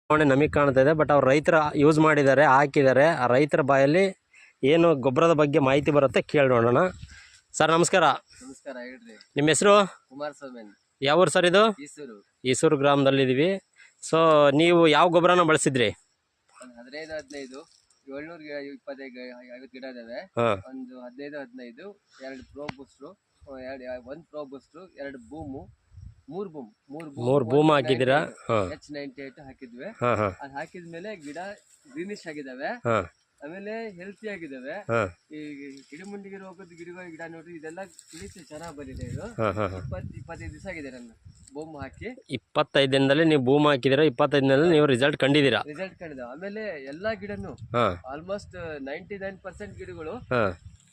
ನಮಗೆ ಕಾಣ್ತಾ ಇದೆ. ಬಟ್ ಅವ್ರು ರೈತರ ಯೂಸ್ ಮಾಡಿದ್ದಾರೆ, ಹಾಕಿದ್ದಾರೆ. ಆ ರೈತರ ಬಾಯಲ್ಲಿ ಏನು ಗೊಬ್ಬರದ ಬಗ್ಗೆ ಮಾಹಿತಿ ಬರುತ್ತೆ ಕೇಳಿ ನೋಡೋಣ. ಸರ್ ನಮಸ್ಕಾರ. ನಮಸ್ಕಾರ, ಹೇಳ್ರಿ. ನಿಮ್ಮ ಹೆಸರು? ಕುಮಾರಸ್ವಾಮಿ. ಯಾವ ಊರು ಸರ್ ಇದು? ಈಸೂರು ಗ್ರಾಮದಲ್ಲಿದ್ದೀವಿ. ಸೊ ನೀವು ಯಾವ ಗೊಬ್ಬರನ ಬಳಸಿದ್ರಿ? 15 725 ಗಿಡ ಇದಾವೆ. ಒಂದು 15 2 pro booster, 1 pro booster, 2 ಬೂಮು, 3 boom ಹಾಕಿದ್ದೀರಾ? H98 ಹಾಕಿದ್ವಿ. ಅದು ಹಾಕಿದ್ಮೇಲೆ ಗಿಡ ಗ್ರೀನಿಶ್ ಆಗಿದಾವೆ, ಆಮೇಲೆ ಹೆಲ್ತಿ ಆಗಿದಾವೆ. ಈ ಗಿಡಮುಂಡಿಗೆ ರೋಗದ ಗಿಡ ನೋಡ್ರಿ, ಇದೆಲ್ಲ ತಿಳಿಸಿ ಚೆನ್ನಾಗಿ ಬಂದಿದೆ. ಇದು 25 ದಿವಸ ಆಗಿದೆ ನನ್ನ ಬೂಮ್ ಹಾಕಿ. 25 ದಿನದಲ್ಲಿ ನೀವು ಬೂಮ್ ಹಾಕಿದಿರ, 25 ದಿನದಲ್ಲಿ ನೀವು ರಿಸಲ್ಟ್ ಕಂಡಿದ್ದೀರಾ? ರಿಸಲ್ಟ್ ಕಂಡಿದ್ದ. ಆಮೇಲೆ ಎಲ್ಲಾ ಗಿಡನು ಆಲ್ಮೋಸ್ಟ್ 99% ಗಿಡಗಳು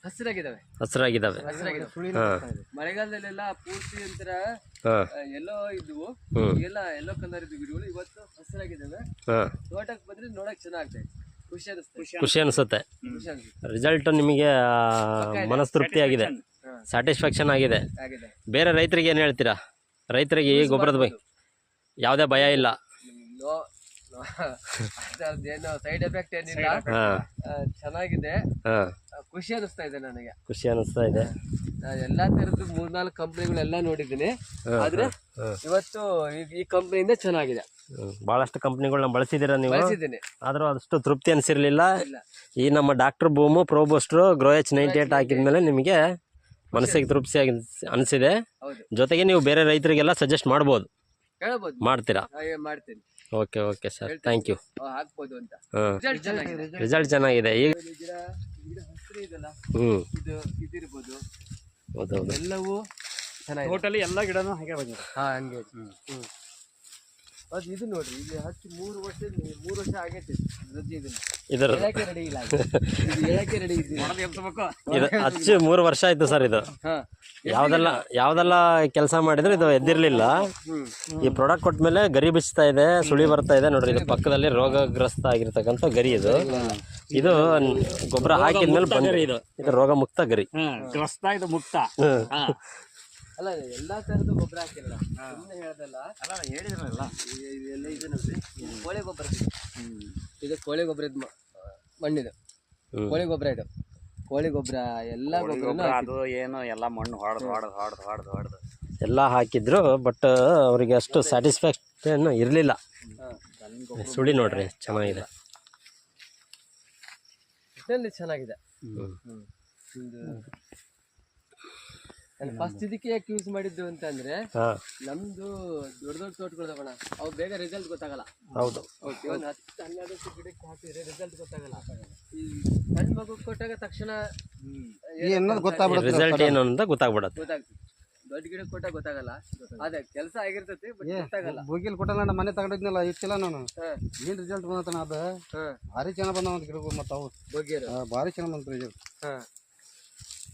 ಹಸಿರಾಗಿದ್ದಾವೆ. ಮಳೆಗಾಲದಲ್ಲೆಲ್ಲ ಪೂರ್ತಿ ಒಂಥರ ಎಲ್ಲೋ ಇದ್ವು, ಎಲ್ಲೋ ಕಲರ್ ಇದ್ವು ಗಿಡಗಳು, ಇವತ್ತು ಹಸಿರಾಗಿದ್ದಾವೆ. ತೋಟಕ್ಕೆ ಬಂದ್ರೆ ನೋಡಕ್ ಚೆನ್ನಾಗ್ತದೆ, ಖುಷಿ ಅನಿಸುತ್ತೆ. ರಿಸಲ್ಟ್ ನಿಮಗೆ ಮನಸ್ತೃಪ್ತಿ ಆಗಿದೆ, ಸ್ಯಾಟಿಸ್ಫ್ಯಾಕ್ಷನ್ ಆಗಿದೆ. ಬೇರೆ ರೈತರಿಗೆ ಏನು ಹೇಳ್ತೀರಾ? ರೈತರಿಗೆ ಈ ಗೊಬ್ಬರದ ಬಗ್ಗೆ ಯಾವುದೇ ಭಯ ಇಲ್ಲ, ಏನು ಸೈಡ್ ಎಫೆಕ್ಟ್ ಏನಿಲ್ಲ, ಚೆನ್ನಾಗಿದೆ. ಖುಷಿ ಅನಿಸ್ತಾ ಇದೆ ನನಗೆ. ಎಲ್ಲಾ ತರದ್ದು 3-4 ಕಂಪ್ನಿಗಳೆಲ್ಲ ನೋಡಿದ್ದೀನಿ, ಆದ್ರೆ ಇವತ್ತು ಈ ಕಂಪ್ನಿಯಿಂದ ಚೆನ್ನಾಗಿದೆ. ಬಹಳಷ್ಟು ಕಂಪ್ನಿಗಳನ್ನ ಬಳಸಿದ್ದೀರಾ ನೀವು? ಬಳಸಿದ್ದೀನಿ, ಆದ್ರೂ ಅಷ್ಟು ತೃಪ್ತಿ ಅನಿಸಿರ್ಲಿಲ್ಲ. ಈ ನಮ್ಮ doctor boom, pro booster, grow H98 ಹಾಕಿದ್ಮೇಲೆ ನಿಮಗೆ ಮನಸ್ಸಿಗೆ ತೃಪ್ತಿ ಅನಿಸಿದೆ. ಜೊತೆಗೆ ನೀವು ಬೇರೆ ರೈತರಿಗೆಲ್ಲ ಸಜೆಸ್ಟ್ ಮಾಡ್ಬೋದು, ಮಾಡ್ತೀರಾ? ಮಾಡ್ತೀನಿ. Okay sir, thank you. ಹಾಕ್ಬೋದು ಅಂತ. ರಿಸಲ್ಟ್ ಚೆನ್ನಾಗಿದೆ. ಈಗ ಹೌದೌದು, ಎಲ್ಲವೂ ಚೆನ್ನಾಗಿದೆ. ಟೋಟಲಿ ಎಲ್ಲ ಗಿಡನೂ ಹಾಗೆ ಬಂದಿದೆ. ಹಂಗೆ. ಅದು ಇದು ನೋಡ್ರಿ, ಇಲ್ಲಿ ಹಚ್ಚಿ 3 ವರ್ಷ ಆಗೈತಿ. ಇದರ ರೆಡಿ ಇಲ್ಲ, ಹೇಳಕ್ಕೆ ರೆಡಿ ಇದು ಹಚ್ಚಿ 3 ವರ್ಷ ಆಯ್ತು ಸರ್. ಇದು ಯಾವ್ದೆಲ್ಲ ಕೆಲಸ ಮಾಡಿದ್ರು ಇದು ಎದ್ದಿರ್ಲಿಲ್ಲ. ಈ ಪ್ರಾಡಕ್ಟ್ ಕೊಟ್ಮೇಲೆ ಗರಿ ಬಿಚ್ತಾ ಇದೆ, ಸುಳಿ ಬರ್ತಾ ಇದೆ ನೋಡ್ರಿ. ಇದು ಪಕ್ಕದಲ್ಲಿ ರೋಗಗ್ರಸ್ತ ಆಗಿರ್ತಕ್ಕಂಥ ಗರಿ. ಇದು ಗೊಬ್ಬರ ಹಾಕಿದ್ಮೇಲೆ ಬಂದ್ರೆ ಇದು ರೋಗ ಮುಕ್ತ ಗರಿ. ಇದು ಮುಕ್ತ ಅಲ್ಲ, ಎಲ್ಲಾ ತರದ್ದು ಗೊಬ್ಬರ ಹಾಕಿರಲ್ಲ, ಸುಮ್ಮನೆ ಹೇಳ್ದಲ್ಲ. ಹೇಳಿದ್ರಲ್ಲ, ಇದೆಲ್ಲ ಇದು ನೋಡ್ರಿ, ಕೋಳಿ ಗೊಬ್ಬರ. ಇದು ಕೋಳಿ ಗೊಬ್ಬರದ ಮಣ್ಣಿದು, ಕೋಳಿ ಗೊಬ್ಬರ. ಇದು ಕೋಳಿ ಗೊಬ್ಬರ ಎಲ್ಲ ಗೊಬ್ಬರ ಅದು ಏನು ಎಲ್ಲ ಮಣ್ಣು ಹೊಡೆದು ಎಲ್ಲ ಹಾಕಿದ್ರು. ಬಟ್ ಅವರಿಗೆ ಅಷ್ಟು ಸ್ಯಾಟಿಸ್ಫ್ಯಾಕ್ಷನ್ ಇರಲಿಲ್ಲ. ಸುಳಿ ನೋಡ್ರಿ, ಚೆನ್ನಾಗಿದೆ. ಚೆನ್ನಾಗಿದೆ. ಫಸ್ಟ್ ಇದಕ್ಕೆ ಯಾಕೆ ಯೂಸ್ ಮಾಡಿದ್ದು ಅಂತಂದ್ರೆ, ನಮ್ದು ದೊಡ್ಡ ತೋಟಗಳು ಅವು ಬೇಗ ರಿಸಲ್ಟ್ ಗೊತ್ತಾಗಲ್ಲ. ಹೌದು, ಒಂದು 10-12 ಗಿಡಕ್ಕೆ ಹಾಕಿದ್ರೆ ರಿಸಲ್ಟ್ ಗೊತ್ತಾಗಲ್ಲ. ಈ ಸಣ್ಣ ಮಗು ಕೊಟ್ಟಾಗ ತಕ್ಷಣ ರಿಸಲ್ಟ್ ಏನು ಅಂತ ಗೊತ್ತಾಗ್ತದೆ. ದೊಡ್ಡ ಗಿಡಕ್ಕೆ ಕೊಟ್ಟಾಗ ಗೊತ್ತಾಗಲ್ಲ. ಅದೇ ಕೆಲಸ ಆಗಿರ್ತೈತಿ, ಗೊತ್ತಾಗಲ್ಲ. ಬೋಗಿಲ್ ಕೊಟ್ಟ ಮನೆ ತಗೊಂಡಿದ್ನಲ್ಲ, ಇಷ್ಟಿಲ್ಲ ನಾನು ಏನ್ ರಿಸಲ್ಟ್ ಬಂದತನ. ಅದ ಭಾರಿ ಚೆನ್ನಾಗ್ ಬಂದ ಗಿಡ, ಮತ್ತ ಅವು ಬೋಗಿಯರು ಭಾರಿ ಚೆನ್ನಾಗ್ ಬಂತ ರಿಸಲ್ಟ್.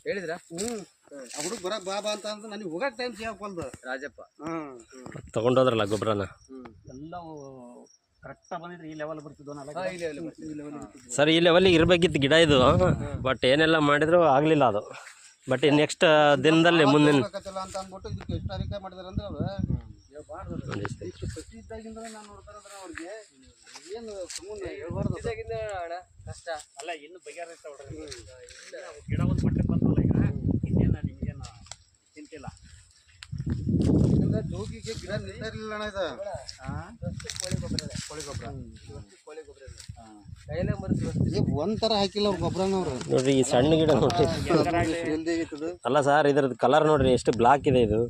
ಹೇಳಿದ್ರ ಹುಡುಗ ಬರಕ್ ಬಾ ಅಂತ ನನಗೆ ಹೋಗಕ್ ಟೈಮ್ ಸಿಗಲ್ದು. ರಾಜಪ್ಪ ತಗೊಂಡೋದ್ರಲ್ಲ ಗೊಬ್ಬರನ, ಎಲ್ಲ ಕರೆಕ್ಟ್ ಬಂದಿದ್ರೆ ಈ ಲೆವೆಲ್ ಬರ್ತಿದ್ವು. ಸರ್ ಈ ಲೆವೆಲ್ಗೆ ಇರಬೇಕಿತ್ತು ಗಿಡ ಇದು. ಬಟ್ ಏನೆಲ್ಲ ಮಾಡಿದ್ರು ಆಗ್ಲಿಲ್ಲ ಅದು. ಬಟ್ ನೆಕ್ಸ್ಟ್ ದಿನದಲ್ಲಿ ಮುಂದಿನ ಅಂತ ಅಂದ್ಬಿಟ್ಟು ಇದಕ್ಕೆ ಎಷ್ಟು ಅರಿಕೆ ಮಾಡಿದಾರೆ ಅಂದ್ರೆ ಇದ್ದಾಗಿಂದ ನಾನು ನೋಡ್ತಾರಂದ್ರೆ ಅವ್ರಿಗೆ ಏನು ಸುಮ್ಮನೆ ಹೇಳ್ಬಾರ್ದು. ಕಷ್ಟ ಅಲ್ಲ, ಇನ್ನು ಬಗೆಹರಿಸ್ತಾ ಗಿಡ ಒಂದು ಮಟ್ಟಕ್ಕೆ ಬಂದಲ್ಲ. ಈಗ ಇನ್ನೇನು ನಿಮಗೇನು ಚಿಂತಿಲ್ಲ. ಜೋಗಿಗೆ ಗಿಡ ನಿಂತಿರಲಿಲ್ಲ ಅಣ್ಣ. ಇದು ಕೋಳಿ ಗೊಬ್ಬರ ಕೈಲೇ ಮರೆತು ಒಂಥರ ಹಾಕಿಲ್ಲ ಅವ್ರ ಗೊಬ್ಬರನವ್ರು. ನೋಡ್ರಿ, ಈ ಸಣ್ಣ ಗಿಡ ನೋಡ್ರಿ. ಅಲ್ಲ ಸರ್, ಇದ್ರದ್ದು ಕಲರ್ ನೋಡ್ರಿ ಎಷ್ಟು ಬ್ಲಾಕ್ ಇದೆ. ಇದು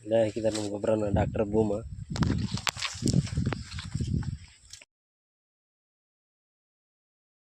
ಇಲ್ಲೇ ಹಾಕಿದ್ದಾರೆ ನಮ್ಮ ಗೊಬ್ಬರನ, ಡಾಕ್ಟರ್ ಬೂಮ.